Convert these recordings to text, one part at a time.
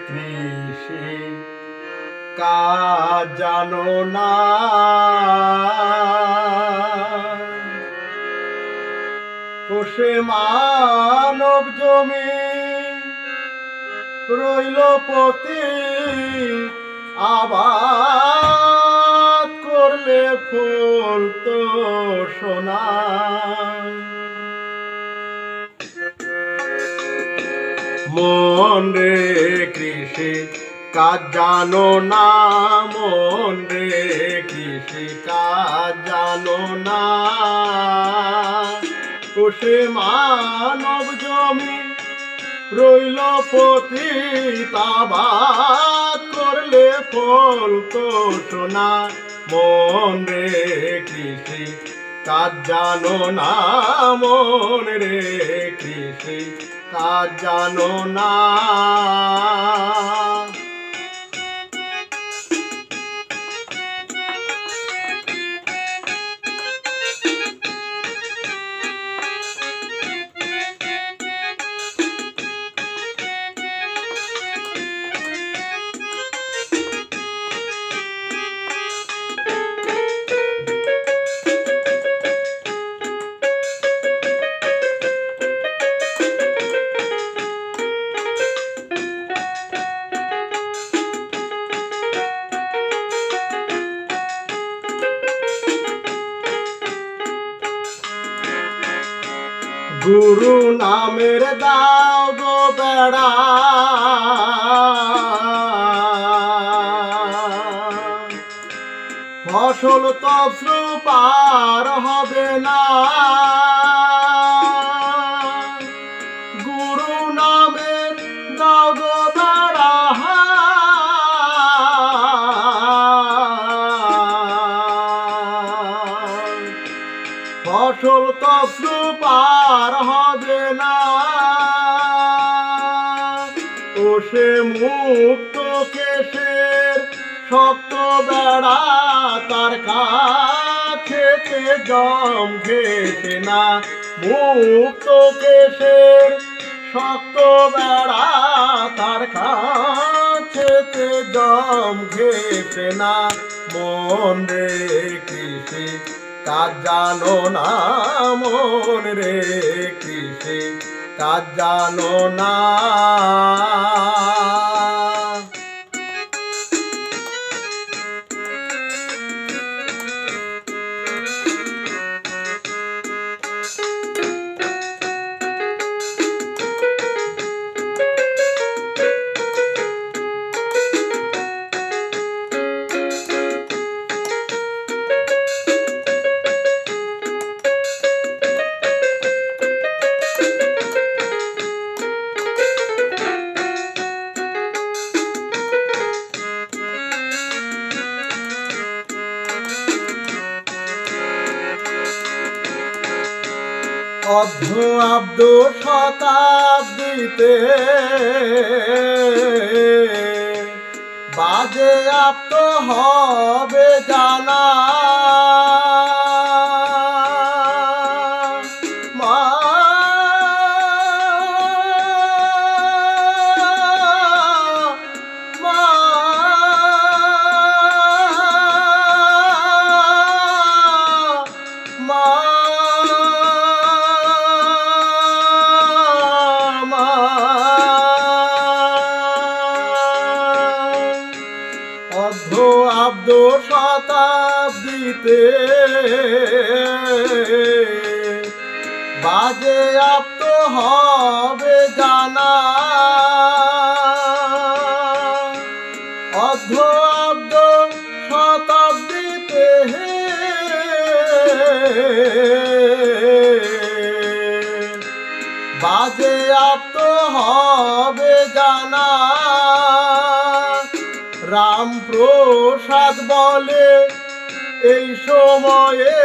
কৃষি কাজ জানো না, কোষে মানব জমি রইল পতি, আবাদ করলে ফুল তো সোনা। মন রে কৃষি কাজ জানো না, মন রে কৃষি কাজ জানো না, কোষে মানব জমি রইল পতি, আবাদ করলে ফল তো সোনা। মন রে কৃষি কাজ জানো না, মন রে কৃষি কাজ জানো না। গুরু নামের দাও গো বেড়া, ফসল তফসু পার হবে না। গুরু নামের দাও গো বেড়া, ফসল তফসু পার হবে না। ও সে মুক্ত কেশের শক্ত বেড়া, তার কাছেতে জম ঘেটে না। মুক্ত কেশের শক্ত বেড়া, তার কাছেতে জম ঘেটে না। মন রে কৃষি কাজ জানো না, মন রে কৃষি কাজ জানো না। অর্ধ আব্দ শতাব্দীতে বাজে আপ্ত হবে জানা। অর্ধ আব্দ শতাব্দীতে বাজে আপ্ত হবে জানা। অর্ধ আব্দ শতাব্দীতে বাজে আপ্ত হবে জানা। রামপ্রসাদ বলে এই সময়ে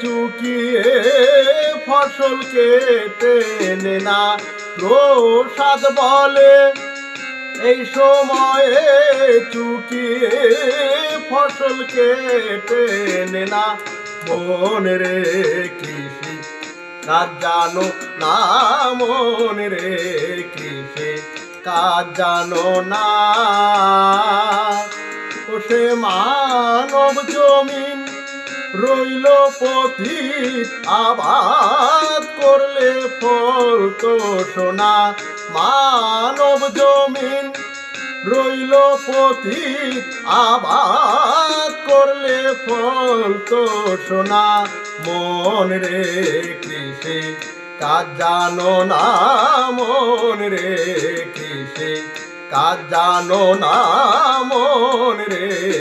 চুকিয়ে ফসল কেটে নে না। প্রসাদ বলে এই সময়ে চুকিয়ে ফসল কেটে নে না। মন রে কৃষি কাজ জানো না, মন রে কৃষি কাজ জানো না। ও সে মানব জমিন রইল পতিত, আবাদ করলে ফল তো সোনা। মানব জমিন রইল পতিত, আবাদ করলে ফল তো সোনা। মন রে কৃষি কাজ জানো না, মন রে কৃষি কাজ জানো না, মন রে।